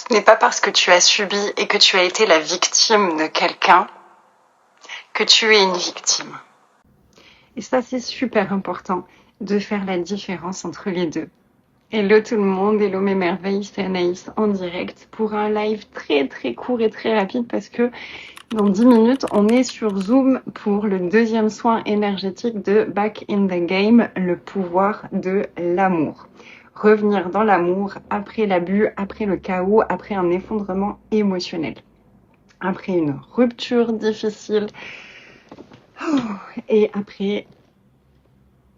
Ce n'est pas parce que tu as subi et que tu as été la victime de quelqu'un que tu es une victime. Et ça, c'est super important de faire la différence entre les deux. Hello tout le monde, hello mes merveilles, c'est Anaïs en direct pour un live très très court et très rapide parce que dans 10 minutes, on est sur Zoom pour le deuxième soin énergétique de Back in the Game, le pouvoir de l'amour. Revenir dans l'amour après l'abus, après le chaos, après un effondrement émotionnel, après une rupture difficile et après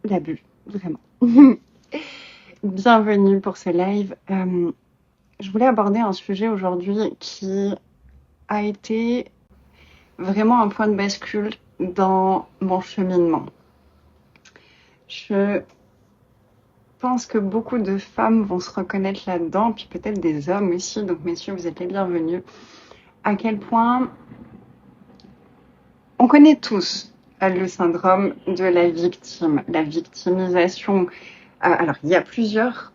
l'abus, vraiment. Bienvenue pour ce live. Je voulais aborder un sujet aujourd'hui qui a été vraiment un point de bascule dans mon cheminement. Je pense que beaucoup de femmes vont se reconnaître là-dedans, puis peut-être des hommes aussi, donc messieurs, vous êtes les bienvenus. À quel point on connaît tous le syndrome de la victime, la victimisation. Alors, il y a plusieurs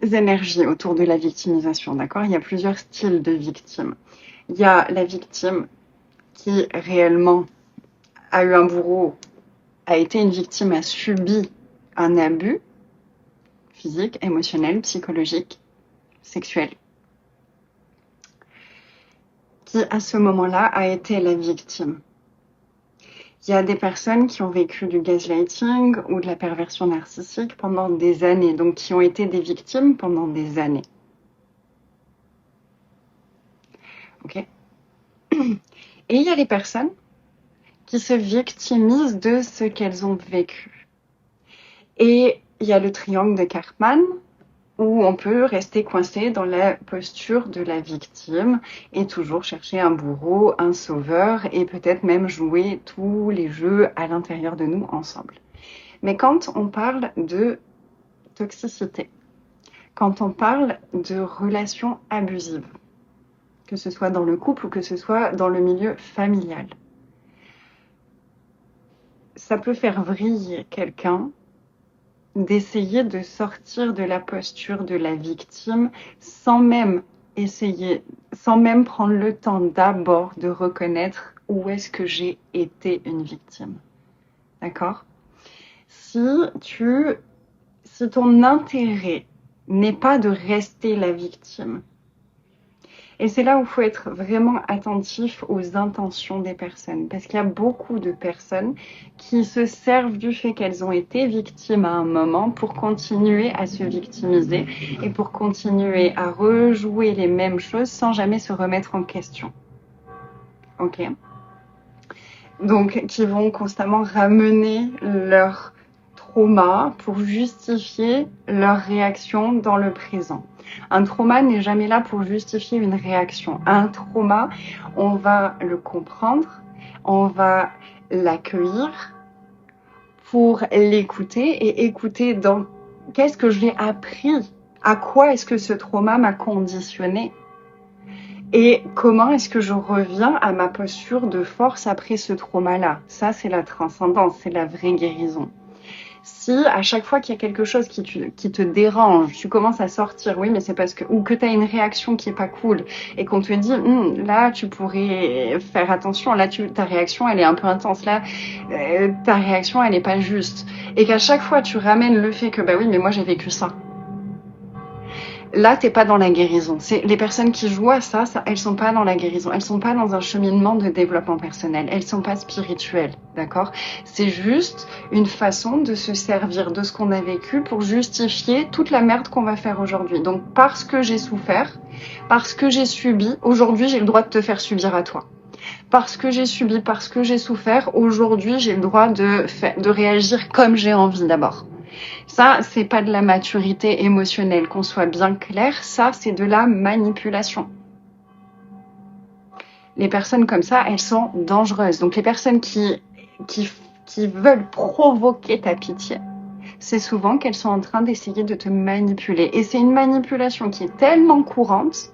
énergies autour de la victimisation, d'accord? Il y a plusieurs styles de victime. Il y a la victime qui réellement a eu un bourreau, a été une victime, a subi un abus physique, émotionnel, psychologique, sexuel, qui à ce moment-là a été la victime. Il y a des personnes qui ont vécu du gaslighting ou de la perversion narcissique pendant des années, donc qui ont été des victimes pendant des années. Ok? Et il y a les personnes qui se victimisent de ce qu'elles ont vécu. Et il y a le triangle de Karpman, où on peut rester coincé dans la posture de la victime et toujours chercher un bourreau, un sauveur et peut-être même jouer tous les jeux à l'intérieur de nous ensemble. Mais quand on parle de toxicité, quand on parle de relations abusives, que ce soit dans le couple ou que ce soit dans le milieu familial, ça peut faire vriller quelqu'un d'essayer de sortir de la posture de la victime sans même prendre le temps d'abord de reconnaître où est-ce que j'ai été une victime. D'accord? Si ton intérêt n'est pas de rester la victime, et c'est là où il faut être vraiment attentif aux intentions des personnes. Parce qu'il y a beaucoup de personnes qui se servent du fait qu'elles ont été victimes à un moment pour continuer à se victimiser et pour continuer à rejouer les mêmes choses sans jamais se remettre en question. Ok? Donc, qui vont constamment ramener leur trauma pour justifier leur réaction dans le présent. Un trauma n'est jamais là pour justifier une réaction. Un trauma, on va le comprendre, on va l'accueillir pour l'écouter et écouter dans qu'est-ce que j'ai appris, à quoi est-ce que ce trauma m'a conditionné et comment est-ce que je reviens à ma posture de force après ce trauma-là. Ça, c'est la transcendance, c'est la vraie guérison. Si à chaque fois qu'il y a quelque chose qui te dérange, tu commences à sortir, oui, mais c'est parce que, ou que tu as une réaction qui est pas cool, et qu'on te dit, là, tu pourrais faire attention, là, ta réaction, elle est un peu intense, là, ta réaction, elle est pas juste. Et qu'à chaque fois, tu ramènes le fait que, bah oui, mais moi, j'ai vécu ça. Là, t'es pas dans la guérison. C'est les personnes qui jouent à ça, elles sont pas dans la guérison. Elles sont pas dans un cheminement de développement personnel. Elles sont pas spirituelles, d'accord? C'est juste une façon de se servir de ce qu'on a vécu pour justifier toute la merde qu'on va faire aujourd'hui. Donc, parce que j'ai souffert, parce que j'ai subi, aujourd'hui, j'ai le droit de te faire subir à toi. Parce que j'ai subi, parce que j'ai souffert, aujourd'hui, j'ai le droit de réagir comme j'ai envie d'abord. Ça, c'est pas de la maturité émotionnelle, qu'on soit bien clair, ça, c'est de la manipulation. Les personnes comme ça, elles sont dangereuses. Donc les personnes qui veulent provoquer ta pitié, c'est souvent qu'elles sont en train d'essayer de te manipuler. Et c'est une manipulation qui est tellement courante,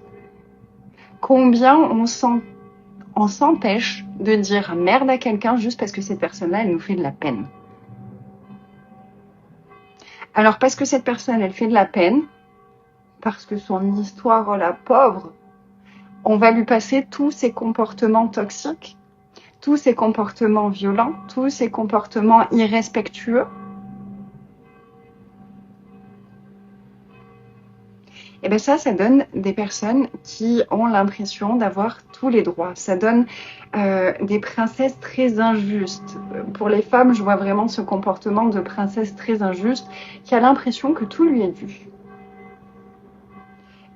combien on s'empêche de dire merde à quelqu'un juste parce que cette personne-là, elle nous fait de la peine. Alors parce que cette personne, elle fait de la peine, parce que son histoire, oh la pauvre, on va lui passer tous ces comportements toxiques, tous ces comportements violents, tous ces comportements irrespectueux. Et bien ça donne des personnes qui ont l'impression d'avoir tous les droits. Ça donne des princesses très injustes. Pour les femmes, je vois vraiment ce comportement de princesse très injuste qui a l'impression que tout lui est dû.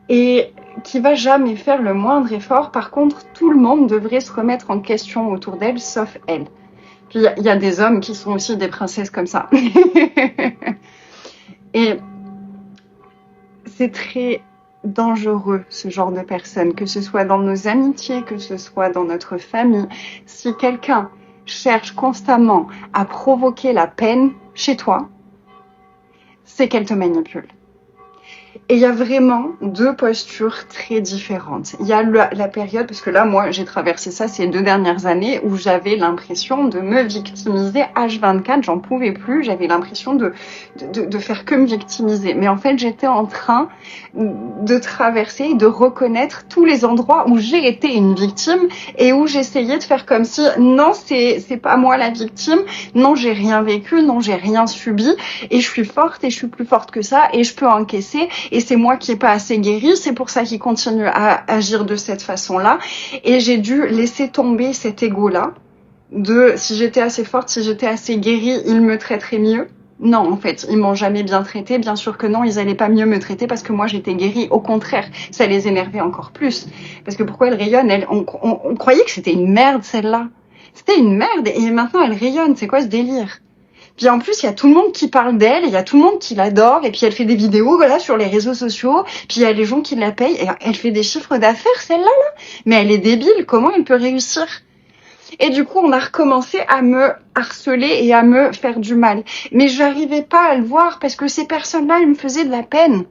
Et qui va jamais faire le moindre effort. Par contre, tout le monde devrait se remettre en question autour d'elle, sauf elle. Puis il y a des hommes qui sont aussi des princesses comme ça. Et c'est très dangereux, ce genre de personnes, que ce soit dans nos amitiés, que ce soit dans notre famille. Si quelqu'un cherche constamment à provoquer la peine chez toi, c'est qu'elle te manipule. Et il y a vraiment deux postures très différentes. Il y a la période, parce que là, moi, j'ai traversé ça ces 2 dernières années où j'avais l'impression de me victimiser H24, j'en pouvais plus, j'avais l'impression de faire que me victimiser. Mais en fait, j'étais en train de traverser et de reconnaître tous les endroits où j'ai été une victime et où j'essayais de faire comme si, non, c'est pas moi la victime, non, j'ai rien vécu, non, j'ai rien subi, et je suis forte et je suis plus forte que ça, et je peux encaisser, et c'est moi qui est pas assez guérie, c'est pour ça qu'il continue à agir de cette façon-là. Et j'ai dû laisser tomber cet ego-là de si j'étais assez forte, si j'étais assez guérie, ils me traiteraient mieux. Non, en fait, ils m'ont jamais bien traité. Bien sûr que non, ils allaient pas mieux me traiter parce que moi j'étais guérie. Au contraire, ça les énervait encore plus. Parce que pourquoi elle rayonne, on croyait que c'était une merde celle-là. C'était une merde et maintenant elle rayonne. C'est quoi ce délire? Puis en plus, il y a tout le monde qui parle d'elle, il y a tout le monde qui l'adore, et puis elle fait des vidéos voilà sur les réseaux sociaux, puis il y a les gens qui la payent, et elle fait des chiffres d'affaires celle-là, là. Mais elle est débile, comment elle peut réussir? Et du coup, on a recommencé à me harceler et à me faire du mal. Mais j'arrivais pas à le voir parce que ces personnes-là, elles me faisaient de la peine.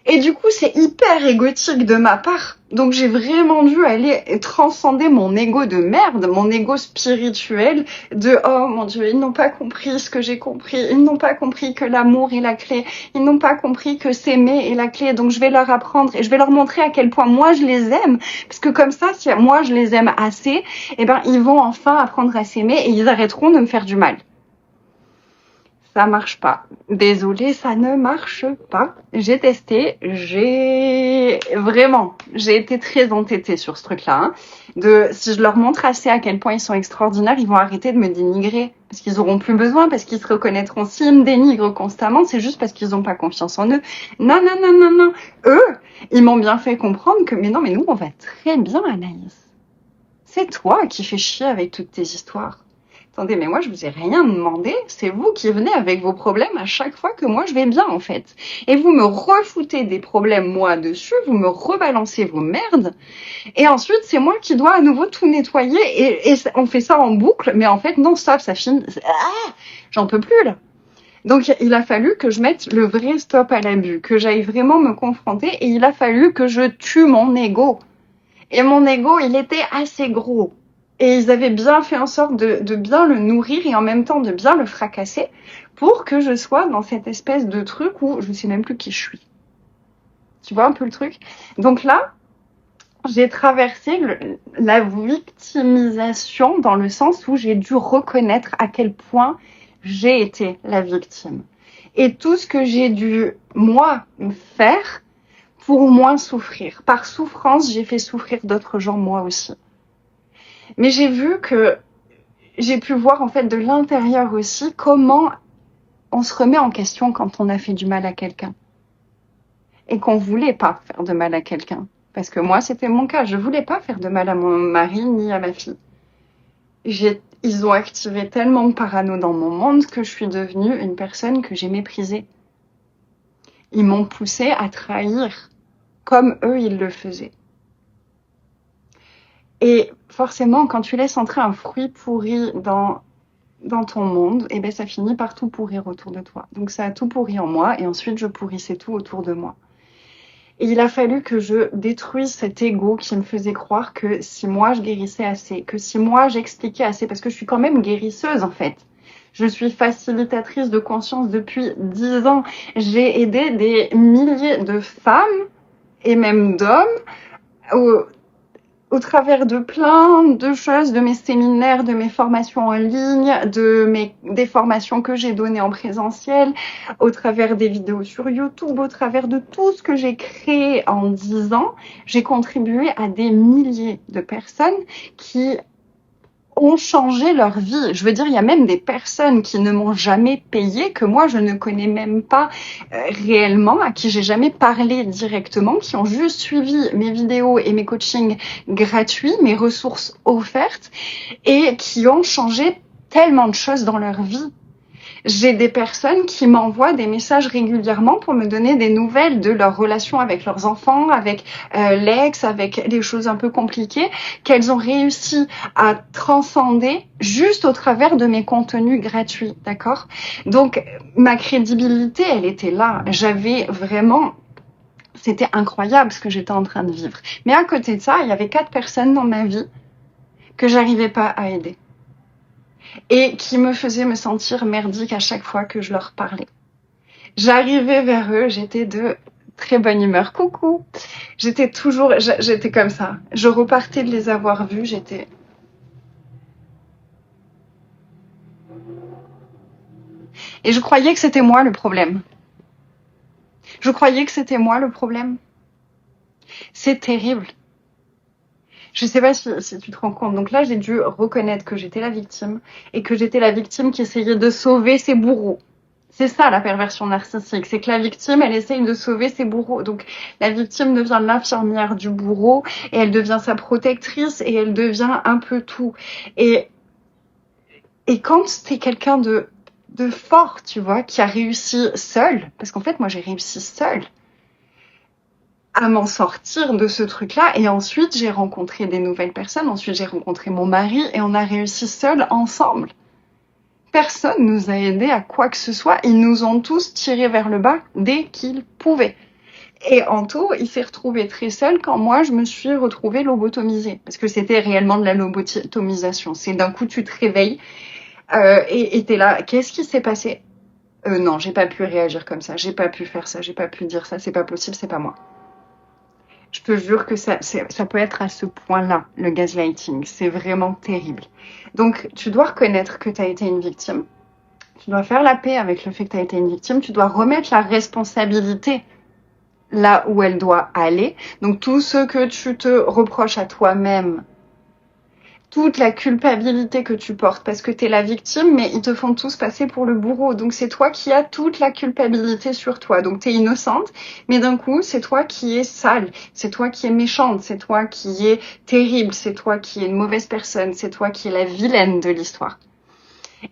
Et du coup, c'est hyper égotique de ma part. Donc j'ai vraiment dû aller transcender mon ego de merde, mon ego spirituel de « Oh mon Dieu, ils n'ont pas compris ce que j'ai compris. Ils n'ont pas compris que l'amour est la clé. Ils n'ont pas compris que s'aimer est la clé. Donc je vais leur apprendre et je vais leur montrer à quel point moi je les aime. Parce que comme ça, si moi je les aime assez, eh ben ils vont enfin apprendre à s'aimer et ils arrêteront de me faire du mal. » Ça marche pas. Désolée, ça ne marche pas. J'ai testé, j'ai été très entêtée sur ce truc-là. Si je leur montre assez à quel point ils sont extraordinaires, ils vont arrêter de me dénigrer. Parce qu'ils auront plus besoin, parce qu'ils se reconnaîtront. S'ils me dénigrent constamment, c'est juste parce qu'ils ont pas confiance en eux. Non. Eux, ils m'ont bien fait comprendre que, mais nous, on va très bien, Anaïs. C'est toi qui fais chier avec toutes tes histoires. Attendez, mais moi, je vous ai rien demandé. C'est vous qui venez avec vos problèmes à chaque fois que moi, je vais bien, en fait. Et vous me refoutez des problèmes, moi, dessus. Vous me rebalancez vos merdes. Et ensuite, c'est moi qui dois à nouveau tout nettoyer. Et on fait ça en boucle. Mais en fait, non, stop, ça finit. J'en peux plus, là. Donc, il a fallu que je mette le vrai stop à l'abus. Que j'aille vraiment me confronter. Et il a fallu que je tue mon ego. Et mon ego, il était assez gros. Et ils avaient bien fait en sorte de bien le nourrir et en même temps de bien le fracasser pour que je sois dans cette espèce de truc où je sais même plus qui je suis. Tu vois un peu le truc? Donc là, j'ai traversé la victimisation dans le sens où j'ai dû reconnaître à quel point j'ai été la victime. Et tout ce que j'ai dû, moi, faire pour moins souffrir. Par souffrance, j'ai fait souffrir d'autres gens, moi aussi. Mais j'ai pu voir en fait de l'intérieur aussi comment on se remet en question quand on a fait du mal à quelqu'un. Et qu'on voulait pas faire de mal à quelqu'un. Parce que moi, c'était mon cas. Je voulais pas faire de mal à mon mari ni à ma fille. Ils ont activé tellement de parano dans mon monde que je suis devenue une personne que j'ai méprisée. Ils m'ont poussée à trahir comme eux, ils le faisaient. Et forcément, quand tu laisses entrer un fruit pourri dans ton monde, eh ben ça finit par tout pourrir autour de toi. Donc ça a tout pourri en moi et ensuite je pourrissais tout autour de moi. Et il a fallu que je détruise cet ego qui me faisait croire que si moi je guérissais assez, que si moi j'expliquais assez, parce que je suis quand même guérisseuse en fait. Je suis facilitatrice de conscience depuis 10 ans. J'ai aidé des milliers de femmes et même d'hommes au travers de plein de choses, de mes séminaires, de mes formations en ligne, des formations que j'ai données en présentiel, au travers des vidéos sur YouTube, au travers de tout ce que j'ai créé en 10 ans, j'ai contribué à des milliers de personnes qui ont changé leur vie. Je veux dire, il y a même des personnes qui ne m'ont jamais payé, que moi je ne connais même pas réellement, à qui j'ai jamais parlé directement, qui ont juste suivi mes vidéos et mes coachings gratuits, mes ressources offertes, et qui ont changé tellement de choses dans leur vie. J'ai des personnes qui m'envoient des messages régulièrement pour me donner des nouvelles de leur relation avec leurs enfants, avec l'ex, avec des choses un peu compliquées qu'elles ont réussi à transcender juste au travers de mes contenus gratuits, d'accord? Donc, ma crédibilité, elle était là. J'avais vraiment... C'était incroyable ce que j'étais en train de vivre. Mais à côté de ça, il y avait 4 personnes dans ma vie que j'arrivais pas à aider. Et qui me faisaient me sentir merdique à chaque fois que je leur parlais. J'arrivais vers eux, j'étais de très bonne humeur. Coucou. J'étais comme ça. Je repartais de les avoir vus, j'étais... Et je croyais que c'était moi le problème. Je croyais que c'était moi le problème. C'est terrible. Je sais pas si tu te rends compte. Donc là, j'ai dû reconnaître que j'étais la victime et que j'étais la victime qui essayait de sauver ses bourreaux. C'est ça la perversion narcissique, c'est que la victime, elle essaye de sauver ses bourreaux. Donc la victime devient l'infirmière du bourreau et elle devient sa protectrice et elle devient un peu tout. Et quand t'es quelqu'un de fort, tu vois, qui a réussi seul, parce qu'en fait moi j'ai réussi seule à m'en sortir de ce truc-là, et ensuite j'ai rencontré des nouvelles personnes, ensuite j'ai rencontré mon mari et on a réussi seul ensemble. Personne nous a aidés à quoi que ce soit. Ils nous ont tous tirés vers le bas dès qu'ils pouvaient. Et en tout, il s'est retrouvé très seul quand moi, je me suis retrouvée lobotomisée. Parce que c'était réellement de la lobotomisation. C'est d'un coup, tu te réveilles et t'es là. Qu'est-ce qui s'est passé? Non, j'ai pas pu réagir comme ça. J'ai pas pu faire ça. J'ai pas pu dire ça. C'est pas possible. C'est pas moi. Je te jure que ça peut être à ce point-là, le gaslighting. C'est vraiment terrible. Donc, tu dois reconnaître que tu as été une victime. Tu dois faire la paix avec le fait que tu as été une victime. Tu dois remettre la responsabilité là où elle doit aller. Donc, tout ce que tu te reproches à toi-même, toute la culpabilité que tu portes parce que tu es la victime, mais ils te font tous passer pour le bourreau. Donc, c'est toi qui as toute la culpabilité sur toi. Donc, tu es innocente, mais d'un coup, c'est toi qui es sale, c'est toi qui es méchante, c'est toi qui es terrible, c'est toi qui es une mauvaise personne, c'est toi qui es la vilaine de l'histoire.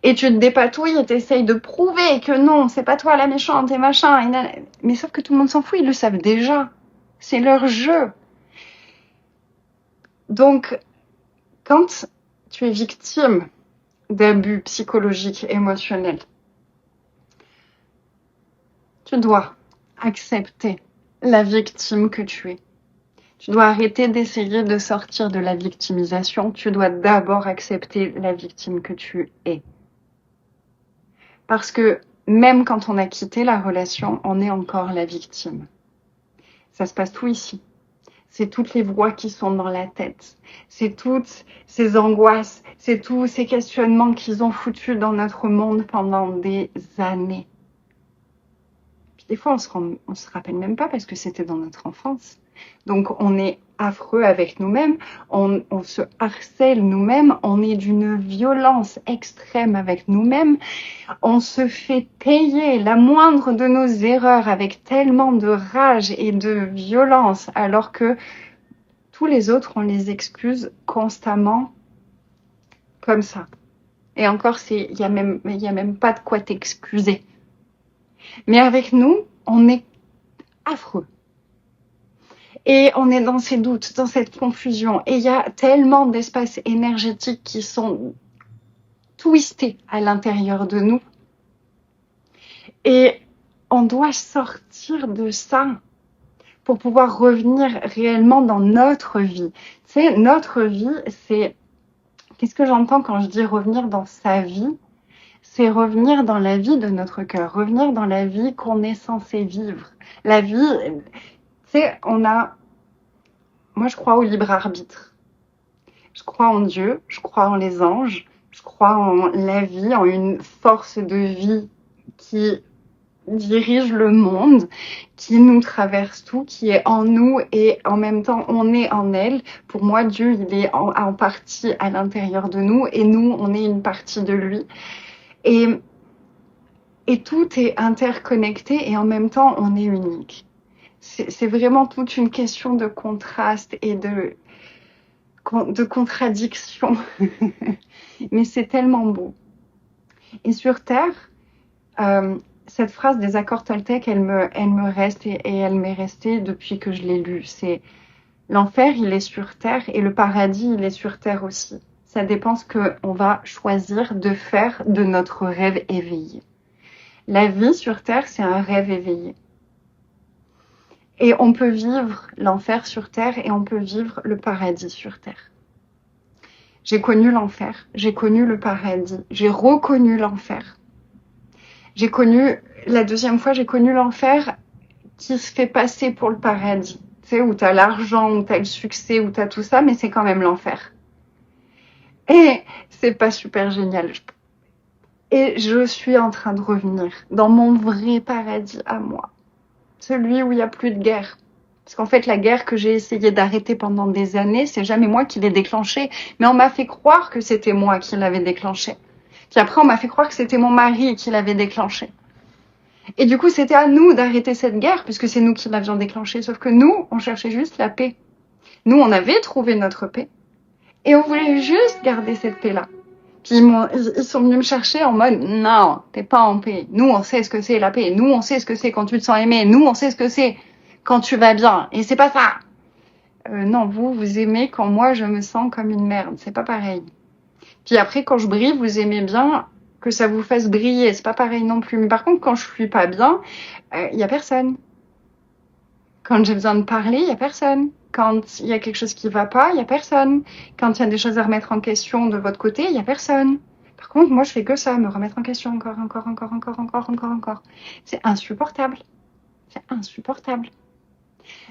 Et tu te dépatouilles et t'essayes de prouver que non, c'est pas toi la méchante et machin. Mais sauf que tout le monde s'en fout, ils le savent déjà. C'est leur jeu. Donc, quand tu es victime d'abus psychologiques, émotionnels, tu dois accepter la victime que tu es. Tu dois arrêter d'essayer de sortir de la victimisation. Tu dois d'abord accepter la victime que tu es. Parce que même quand on a quitté la relation, on est encore la victime. Ça se passe tout ici. C'est toutes les voix qui sont dans la tête. C'est toutes ces angoisses. C'est tous ces questionnements qu'ils ont foutus dans notre monde pendant des années. Puis des fois, on se rappelle même pas parce que c'était dans notre enfance. Donc, on est affreux avec nous-mêmes, on se harcèle nous-mêmes, on est d'une violence extrême avec nous-mêmes, on se fait payer la moindre de nos erreurs avec tellement de rage et de violence, alors que tous les autres, on les excuse constamment comme ça. Et encore, il y a même pas de quoi t'excuser. Mais avec nous, on est affreux. Et on est dans ces doutes, dans cette confusion. Et il y a tellement d'espaces énergétiques qui sont twistés à l'intérieur de nous. Et on doit sortir de ça pour pouvoir revenir réellement dans notre vie. Tu sais, notre vie, c'est... Qu'est-ce que j'entends quand je dis revenir dans sa vie? C'est revenir dans la vie de notre cœur, revenir dans la vie qu'on est censé vivre. La vie, tu sais, moi je crois au libre arbitre. Je crois en Dieu, je crois en les anges, je crois en la vie, en une force de vie qui dirige le monde, qui nous traverse tout, qui est en nous et en même temps on est en elle. Pour moi, Dieu, il est en partie à l'intérieur de nous et nous, on est une partie de lui. Et tout est interconnecté et en même temps, on est unique. C'est vraiment toute une question de contraste et de contradiction. Mais c'est tellement beau. Et sur Terre, cette phrase des accords Toltec, elle me reste et elle m'est restée depuis que je l'ai lue. C'est l'enfer, il est sur Terre et le paradis, il est sur Terre aussi. Ça dépend ce qu'on va choisir de faire de notre rêve éveillé. La vie sur Terre, c'est un rêve éveillé. Et on peut vivre l'enfer sur Terre et on peut vivre le paradis sur Terre. J'ai connu l'enfer, j'ai connu le paradis, j'ai reconnu l'enfer. La deuxième fois, j'ai connu l'enfer qui se fait passer pour le paradis. Tu sais, où t'as l'argent, où t'as le succès, où t'as tout ça, mais c'est quand même l'enfer. Et c'est pas super génial. Et je suis en train de revenir dans mon vrai paradis à moi. Celui où il n'y a plus de guerre. Parce qu'en fait, la guerre que j'ai essayé d'arrêter pendant des années, c'est jamais moi qui l'ai déclenchée. Mais on m'a fait croire que c'était moi qui l'avais déclenchée. Puis après, on m'a fait croire que c'était mon mari qui l'avait déclenchée. Et du coup, c'était à nous d'arrêter cette guerre, puisque c'est nous qui l'avions déclenchée. Sauf que nous, on cherchait juste la paix. Nous, on avait trouvé notre paix. Et on voulait juste garder cette paix-là. Puis ils sont venus me chercher en mode, non, t'es pas en paix. Nous, on sait ce que c'est la paix. Nous, on sait ce que c'est quand tu te sens aimé. Nous, on sait ce que c'est quand tu vas bien. Et c'est pas ça. Non, vous aimez quand moi, je me sens comme une merde. C'est pas pareil. Puis après, quand je brille, vous aimez bien que ça vous fasse briller. C'est pas pareil non plus. Mais par contre, quand je suis pas bien, y a personne. Quand j'ai besoin de parler, y a personne. Quand il y a quelque chose qui va pas, il y a personne. Quand il y a des choses à remettre en question de votre côté, il y a personne. Par contre, moi, je fais que ça, me remettre en question encore. C'est insupportable. C'est insupportable.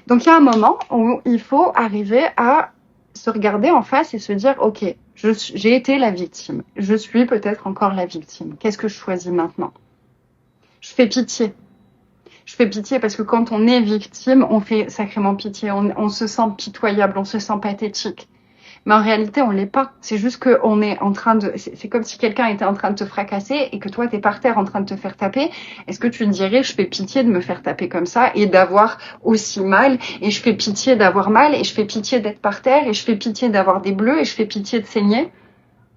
Donc, il y a un moment où il faut arriver à se regarder en face et se dire, OK, j'ai été la victime. Je suis peut-être encore la victime. Qu'est-ce que je choisis maintenant? Je fais pitié. Je fais pitié parce que quand on est victime, on fait sacrément pitié. On se sent pitoyable, on se sent pathétique. Mais en réalité, on l'est pas. C'est juste qu'on est en train de... C'est comme si quelqu'un était en train de te fracasser et que toi, t'es par terre en train de te faire taper. Est-ce que tu te dirais, je fais pitié de me faire taper comme ça et d'avoir aussi mal, et je fais pitié d'avoir mal, et je fais pitié d'être par terre, et je fais pitié d'avoir des bleus, et je fais pitié de saigner?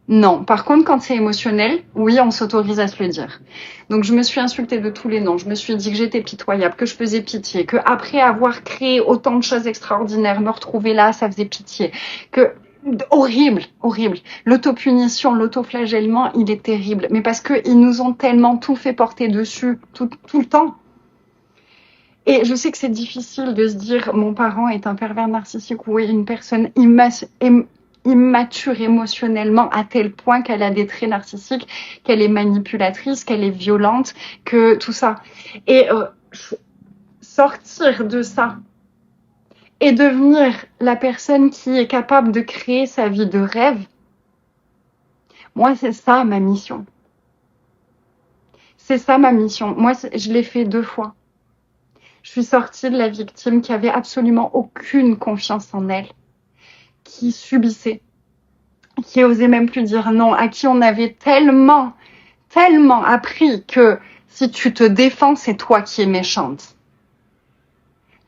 Non. Par contre, quand c'est émotionnel, oui, on s'autorise à se le dire. Donc, je me suis insultée de tous les noms. Je me suis dit que j'étais pitoyable, que je faisais pitié, que après avoir créé autant de choses extraordinaires, me retrouver là, ça faisait pitié. Que horrible, horrible. L'autopunition, l'autoflagellement, il est terrible. Mais parce que ils nous ont tellement tout fait porter dessus tout le temps. Et je sais que c'est difficile de se dire mon parent est un pervers narcissique ou est une personne immature émotionnellement à tel point qu'elle a des traits narcissiques, qu'elle est manipulatrice, qu'elle est violente, que tout ça. Et sortir de ça et devenir la personne qui est capable de créer sa vie de rêve, moi, c'est ça ma mission. C'est ça ma mission. Moi, je l'ai fait 2 fois. Je suis sortie de la victime qui avait absolument aucune confiance en elle, qui subissait, qui osait même plus dire non, à qui on avait tellement appris que si tu te défends, c'est toi qui es méchante.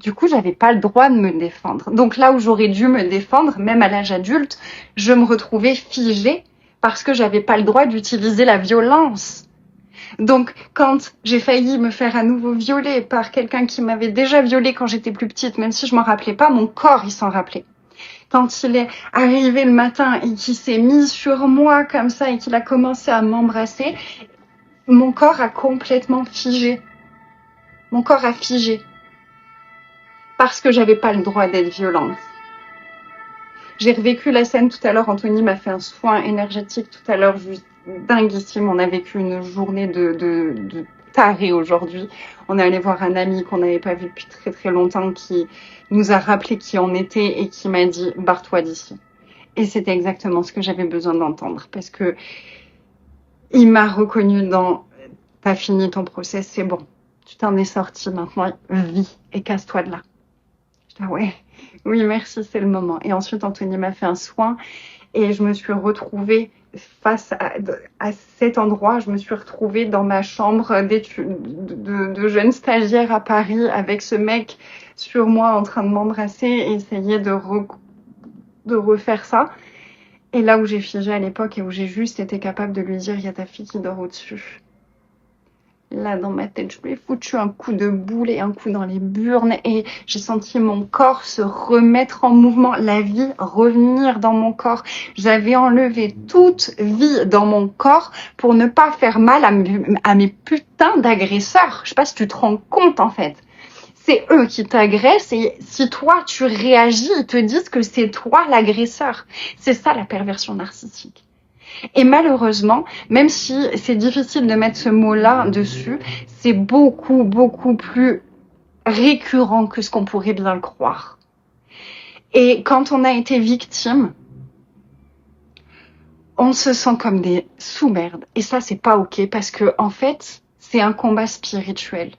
Du coup, j'avais pas le droit de me défendre. Donc là où j'aurais dû me défendre, même à l'âge adulte, je me retrouvais figée parce que j'avais pas le droit d'utiliser la violence. Donc, quand j'ai failli me faire à nouveau violer par quelqu'un qui m'avait déjà violée quand j'étais plus petite, même si je m'en rappelais pas, mon corps, il s'en rappelait. Quand il est arrivé le matin et qu'il s'est mis sur moi comme ça et qu'il a commencé à m'embrasser, mon corps a complètement figé. Mon corps a figé. Parce que j'avais pas le droit d'être violente. J'ai revécu la scène tout à l'heure. Anthony m'a fait un soin énergétique tout à l'heure, juste dinguissime. On a vécu une journée de taré aujourd'hui. On est allé voir un ami qu'on n'avait pas vu depuis très très longtemps qui nous a rappelé qui on était et qui m'a dit « barre-toi d'ici ». Et c'était exactement ce que j'avais besoin d'entendre parce que il m'a reconnu dans « t'as fini ton process, c'est bon, tu t'en es sorti, maintenant vis et casse-toi de là ». Je dis « ouais, oui merci, c'est le moment ». Et ensuite Anthony m'a fait un soin et je me suis retrouvée face à cet endroit, je me suis retrouvée dans ma chambre de jeune stagiaire à Paris avec ce mec sur moi en train de m'embrasser et essayer de refaire ça. Et là où j'ai figé à l'époque et où j'ai juste été capable de lui dire « il y a ta fille qui dort au-dessus ». Là, dans ma tête, je lui ai foutu un coup de boule et un coup dans les burnes et j'ai senti mon corps se remettre en mouvement, la vie revenir dans mon corps. J'avais enlevé toute vie dans mon corps pour ne pas faire mal à mes putains d'agresseurs. Je sais pas si tu te rends compte, en fait. C'est eux qui t'agressent et si toi, tu réagis, ils te disent que c'est toi l'agresseur. C'est ça, la perversion narcissique. Et malheureusement, même si c'est difficile de mettre ce mot-là dessus, c'est beaucoup, beaucoup plus récurrent que ce qu'on pourrait bien le croire. Et quand on a été victime, on se sent comme des sous-merdes. Et ça, c'est pas OK parce que, en fait, c'est un combat spirituel.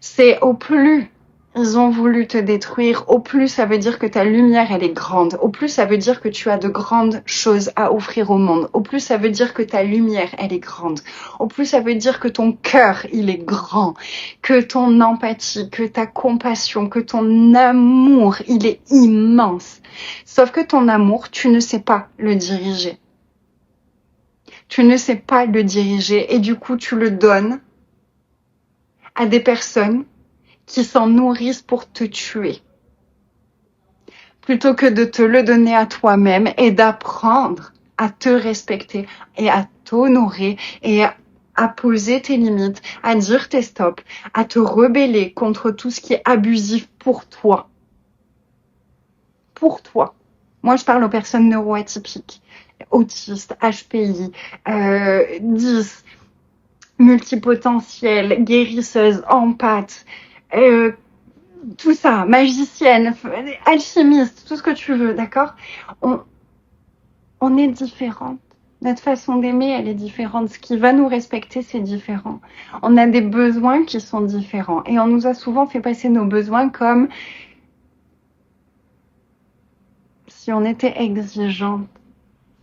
C'est au plus ils ont voulu te détruire, au plus ça veut dire que ta lumière, elle est grande. Au plus ça veut dire que tu as de grandes choses à offrir au monde. Au plus ça veut dire que ta lumière, elle est grande. Au plus ça veut dire que ton cœur, il est grand. Que ton empathie, que ta compassion, que ton amour, il est immense. Sauf que ton amour, tu ne sais pas le diriger. Tu ne sais pas le diriger et du coup tu le donnes à des personnes qui s'en nourrissent pour te tuer. Plutôt que de te le donner à toi-même et d'apprendre à te respecter et à t'honorer et à poser tes limites, à dire tes stops, à te rebeller contre tout ce qui est abusif pour toi. Pour toi. Moi, je parle aux personnes neuroatypiques, autistes, HPI, 10, multipotentielles, guérisseuses, empathes, tout ça, magicienne, alchimiste, tout ce que tu veux, d'accord ? On est différentes. Notre façon d'aimer, elle est différente. Ce qui va nous respecter, c'est différent. On a des besoins qui sont différents. Et on nous a souvent fait passer nos besoins comme si on était exigeante,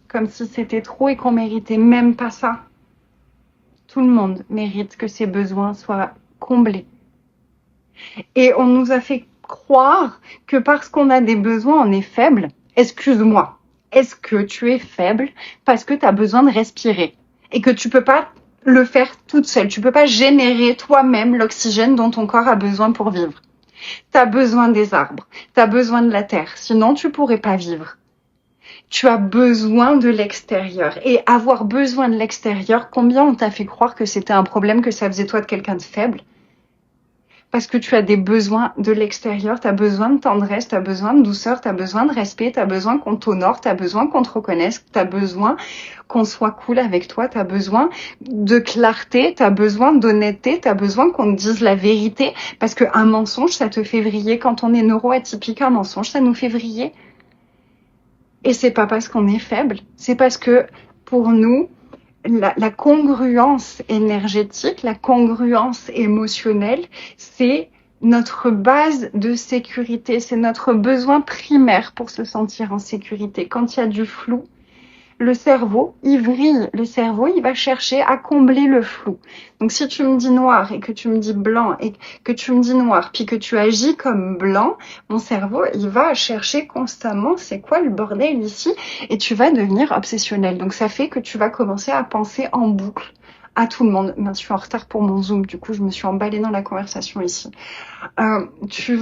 comme si c'était trop et qu'on méritait même pas ça. Tout le monde mérite que ses besoins soient comblés. Et on nous a fait croire que parce qu'on a des besoins, on est faible. Excuse-moi, est-ce que tu es faible parce que tu as besoin de respirer et que tu peux pas le faire toute seule? Tu peux pas générer toi-même l'oxygène dont ton corps a besoin pour vivre. Tu as besoin des arbres, tu as besoin de la terre, sinon tu pourrais pas vivre. Tu as besoin de l'extérieur. Et avoir besoin de l'extérieur, combien on t'a fait croire que c'était un problème, que ça faisait toi de quelqu'un de faible? Parce que tu as des besoins de l'extérieur, tu as besoin de tendresse, tu as besoin de douceur, tu as besoin de respect, tu as besoin qu'on t'honore, tu as besoin qu'on te reconnaisse, tu as besoin qu'on soit cool avec toi, tu as besoin de clarté, tu as besoin d'honnêteté, tu as besoin qu'on te dise la vérité. Parce qu'un mensonge, ça te fait vriller. Quand on est neuroatypique, un mensonge, ça nous fait vriller. Et c'est pas parce qu'on est faible, c'est parce que pour nous, la congruence énergétique, la congruence émotionnelle, c'est notre base de sécurité, c'est notre besoin primaire pour se sentir en sécurité. Quand il y a du flou, le cerveau, il vrille. Le cerveau, il va chercher à combler le flou. Donc si tu me dis noir et que tu me dis blanc et que tu me dis noir, puis que tu agis comme blanc, mon cerveau, il va chercher constamment c'est quoi le bordel ici et tu vas devenir obsessionnel. Donc ça fait que tu vas commencer à penser en boucle à tout le monde. Ben, je suis en retard pour mon Zoom, du coup je me suis emballée dans la conversation ici. Tu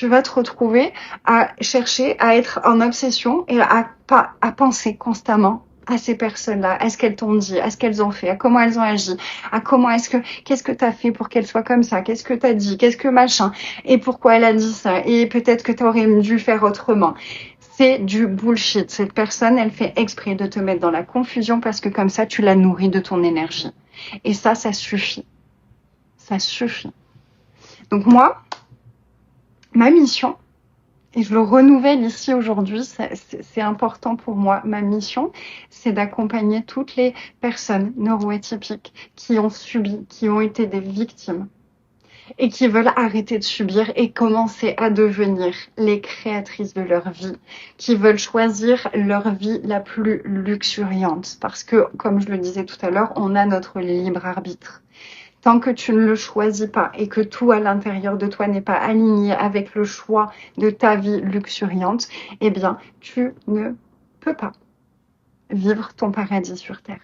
vas te retrouver à chercher à être en obsession et à penser constamment à ces personnes-là, à ce qu'elles t'ont dit, à ce qu'elles ont fait, à comment elles ont agi, à qu'est-ce que t'as fait pour qu'elles soient comme ça, qu'est-ce que t'as dit, qu'est-ce que machin, et pourquoi elle a dit ça, et peut-être que t'aurais dû faire autrement. c'est du bullshit. Cette personne, elle fait exprès de te mettre dans la confusion parce que comme ça, tu la nourris de ton énergie. Et ça suffit. Ça suffit. Donc moi, ma mission, et je le renouvelle ici aujourd'hui, c'est important pour moi. Ma mission, c'est d'accompagner toutes les personnes neuroatypiques qui ont subi, qui ont été des victimes et qui veulent arrêter de subir et commencer à devenir les créatrices de leur vie, qui veulent choisir leur vie la plus luxuriante. Parce que, comme je le disais tout à l'heure, on a notre libre arbitre. Tant que tu ne le choisis pas et que tout à l'intérieur de toi n'est pas aligné avec le choix de ta vie luxuriante, eh bien, tu ne peux pas vivre ton paradis sur Terre.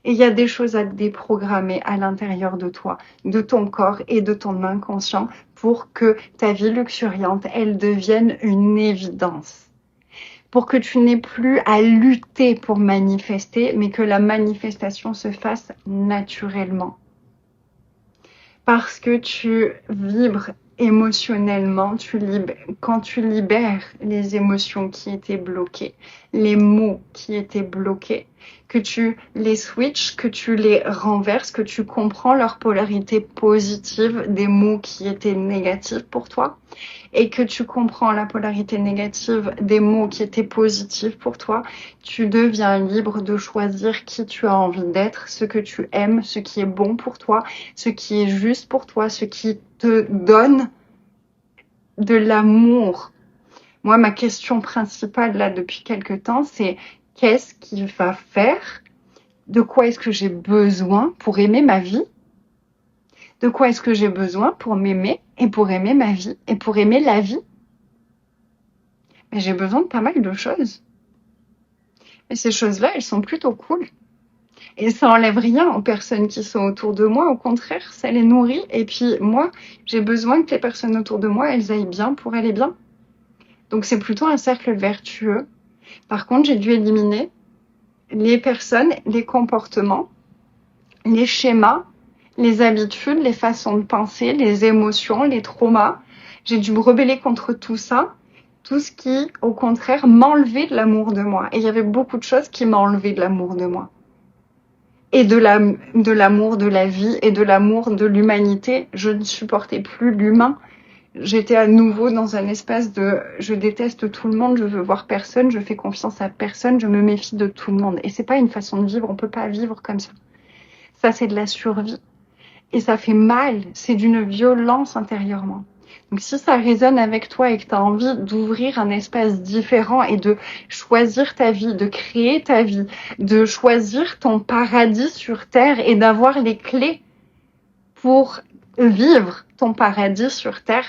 Et il y a des choses à déprogrammer à l'intérieur de toi, de ton corps et de ton inconscient pour que ta vie luxuriante, elle devienne une évidence. Pour que tu n'aies plus à lutter pour manifester, mais que la manifestation se fasse naturellement. Parce que tu vibres émotionnellement, quand tu libères les émotions qui étaient bloquées, les mots qui étaient bloqués, que tu les switches, que tu les renverses, que tu comprends leur polarité positive des mots qui étaient négatifs pour toi, et que tu comprends la polarité négative des mots qui étaient positifs pour toi, tu deviens libre de choisir qui tu as envie d'être, ce que tu aimes, ce qui est bon pour toi, ce qui est juste pour toi, ce qui te donne de l'amour. Moi, ma question principale là depuis quelque temps, c'est qu'est-ce qui va faire? De quoi est-ce que j'ai besoin pour aimer ma vie? De quoi est-ce que j'ai besoin pour m'aimer et pour aimer ma vie et pour aimer la vie? Mais j'ai besoin de pas mal de choses. Et ces choses-là, elles sont plutôt cool. Et ça enlève rien aux personnes qui sont autour de moi. Au contraire, ça les nourrit. Et puis moi, j'ai besoin que les personnes autour de moi, elles aillent bien pour aller bien. Donc c'est plutôt un cercle vertueux. Par contre, j'ai dû éliminer les personnes, les comportements, les schémas, les habitudes, les façons de penser, les émotions, les traumas. J'ai dû me rebeller contre tout ça, tout ce qui, au contraire, m'enlevait de l'amour de moi. Et il y avait beaucoup de choses qui m'enlevaient de l'amour de moi. Et de l'amour de la vie et de l'amour de l'humanité. Je ne supportais plus l'humain. J'étais à nouveau dans un espace de je déteste tout le monde, je veux voir personne, je fais confiance à personne, je me méfie de tout le monde. Et c'est pas une façon de vivre, on peut pas vivre comme ça. Ça, c'est de la survie. Et ça fait mal, c'est d'une violence intérieurement. Donc si ça résonne avec toi et que tu as envie d'ouvrir un espace différent et de choisir ta vie, de créer ta vie, de choisir ton paradis sur Terre et d'avoir les clés pour vivre ton paradis sur Terre,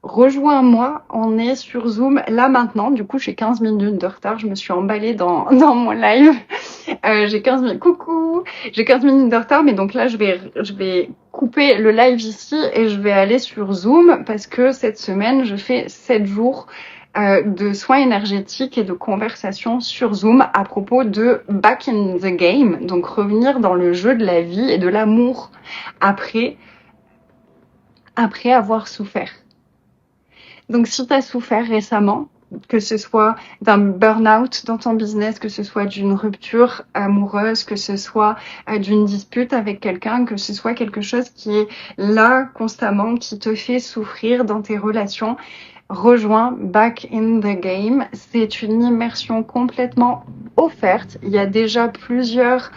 rejoins-moi, on est sur Zoom là maintenant. Du coup, j'ai 15 minutes de retard, je me suis emballée dans mon live. J'ai 15 minutes, coucou, j'ai 15 minutes de retard, mais donc là, je vais couper le live ici et je vais aller sur Zoom parce que cette semaine, je fais 7 jours de soins énergétiques et de conversations sur Zoom à propos de Back in the Game, donc revenir dans le jeu de la vie et de l'amour après avoir souffert. Donc si tu as souffert récemment, que ce soit d'un burn-out dans ton business, que ce soit d'une rupture amoureuse, que ce soit d'une dispute avec quelqu'un, que ce soit quelque chose qui est là constamment, qui te fait souffrir dans tes relations, rejoins Back in the Game. C'est une immersion complètement offerte. Il y a déjà plusieurs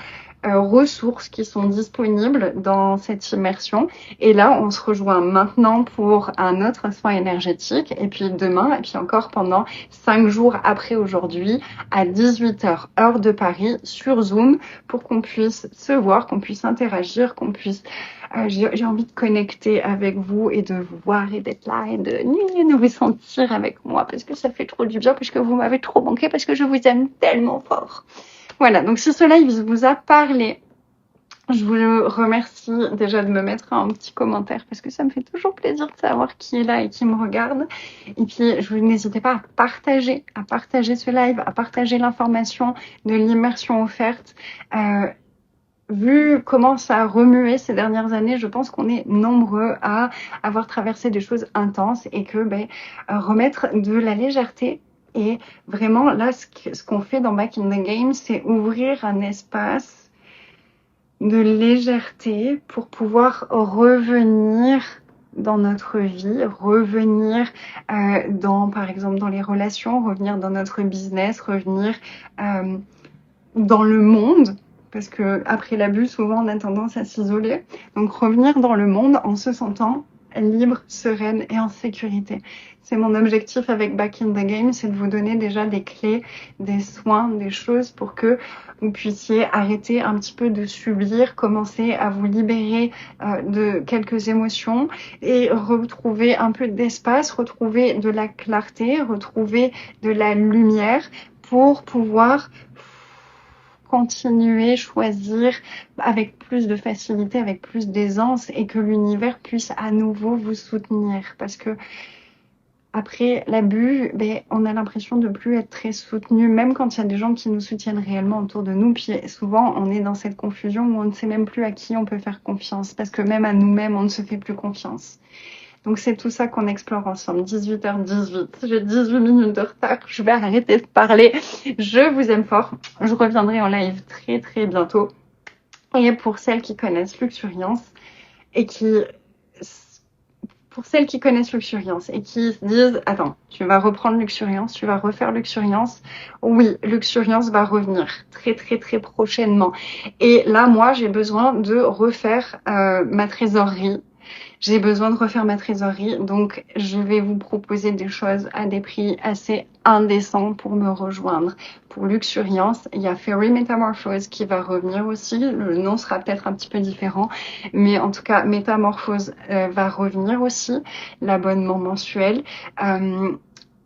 ressources qui sont disponibles dans cette immersion. Et là, on se rejoint maintenant pour un autre soin énergétique. Et puis demain, et puis encore pendant 5 jours après aujourd'hui, à 18h, heure de Paris, sur Zoom, pour qu'on puisse se voir, qu'on puisse interagir, qu'on puisse... j'ai envie de connecter avec vous et de vous voir et d'être là et de vous sentir avec moi parce que ça fait trop du bien, parce que vous m'avez trop manqué, parce que je vous aime tellement fort. Voilà, donc si ce live vous a parlé, je vous remercie déjà de me mettre un petit commentaire parce que ça me fait toujours plaisir de savoir qui est là et qui me regarde. Et puis, n'hésitez pas à partager ce live, à partager l'information de l'immersion offerte. Vu comment ça a remué ces dernières années, je pense qu'on est nombreux à avoir traversé des choses intenses et que remettre de la légèreté Et vraiment, là, ce qu'on fait dans Back in the Game, c'est ouvrir un espace de légèreté pour pouvoir revenir dans notre vie, revenir par exemple, dans les relations, revenir dans notre business, revenir dans le monde, parce que après l'abus, souvent on a tendance à s'isoler. Donc revenir dans le monde en se sentant libre, sereine et en sécurité. C'est mon objectif avec Back in the Game, c'est de vous donner déjà des clés, des soins, des choses pour que vous puissiez arrêter un petit peu de subir, commencer à vous libérer de quelques émotions et retrouver un peu d'espace, retrouver de la clarté, retrouver de la lumière pour pouvoir continuer, choisir avec plus de facilité, avec plus d'aisance et que l'univers puisse à nouveau vous soutenir. Parce que après l'abus, on a l'impression de plus être très soutenu, même quand il y a des gens qui nous soutiennent réellement autour de nous. Puis souvent, on est dans cette confusion où on ne sait même plus à qui on peut faire confiance, parce que même à nous-mêmes, on ne se fait plus confiance. Donc c'est tout ça qu'on explore ensemble. 18h18, j'ai 18 minutes de retard, je vais arrêter de parler. Je vous aime fort, je reviendrai en live très très bientôt. Et pour celles qui connaissent Luxuriance et qui se disent « Attends, tu vas reprendre Luxuriance, tu vas refaire Luxuriance », oui, Luxuriance va revenir très très très prochainement. Et là, moi, j'ai besoin de refaire ma trésorerie. J'ai besoin de refaire ma trésorerie, donc je vais vous proposer des choses à des prix assez indécents pour me rejoindre. Pour Luxuriance, il y a Fairy Metamorphose qui va revenir aussi. Le nom sera peut-être un petit peu différent, mais en tout cas, Métamorphose va revenir aussi, l'abonnement mensuel.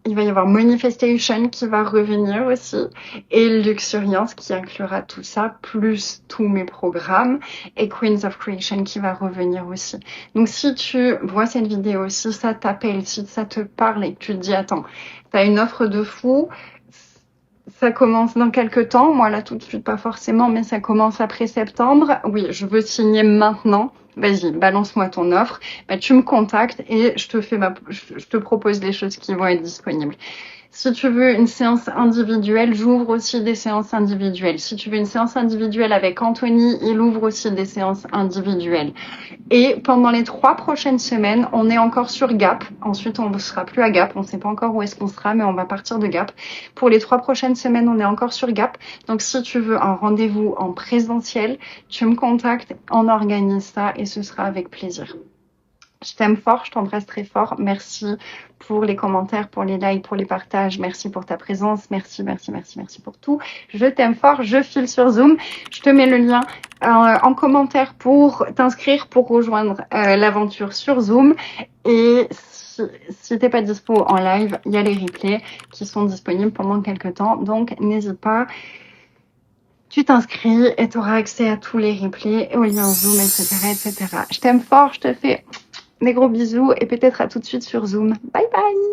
Il va y avoir Manifestation qui va revenir aussi et Luxuriance qui inclura tout ça, plus tous mes programmes et Queens of Creation qui va revenir aussi. Donc si tu vois cette vidéo, si ça t'appelle, si ça te parle et que tu te dis attends, t'as une offre de fou, ça commence dans quelques temps, moi là tout de suite pas forcément, mais ça commence après septembre, oui je veux signer maintenant. Vas-y, balance-moi ton offre. Tu me contactes et je te propose des choses qui vont être disponibles. Si tu veux une séance individuelle, j'ouvre aussi des séances individuelles. Si tu veux une séance individuelle avec Anthony, il ouvre aussi des séances individuelles. Et pendant les 3 prochaines semaines, on est encore sur Gap. Ensuite, on ne sera plus à Gap. On ne sait pas encore où est-ce qu'on sera, mais on va partir de Gap. Pour les 3 prochaines semaines, on est encore sur Gap. Donc, si tu veux un rendez-vous en présentiel, tu me contactes, on organise ça et ce sera avec plaisir. Je t'aime fort, je t'embrasse très fort. Merci pour les commentaires, pour les likes, pour les partages. Merci pour ta présence. Merci pour tout. Je t'aime fort. Je file sur Zoom. Je te mets le lien en commentaire pour t'inscrire, pour rejoindre l'aventure sur Zoom. Et si t'es pas dispo en live, il y a les replays qui sont disponibles pendant quelques temps. Donc, n'hésite pas. Tu t'inscris et tu auras accès à tous les replays, aux liens Zoom, etc. Je t'aime fort. Je te fais des gros bisous et peut-être à tout de suite sur Zoom. Bye bye!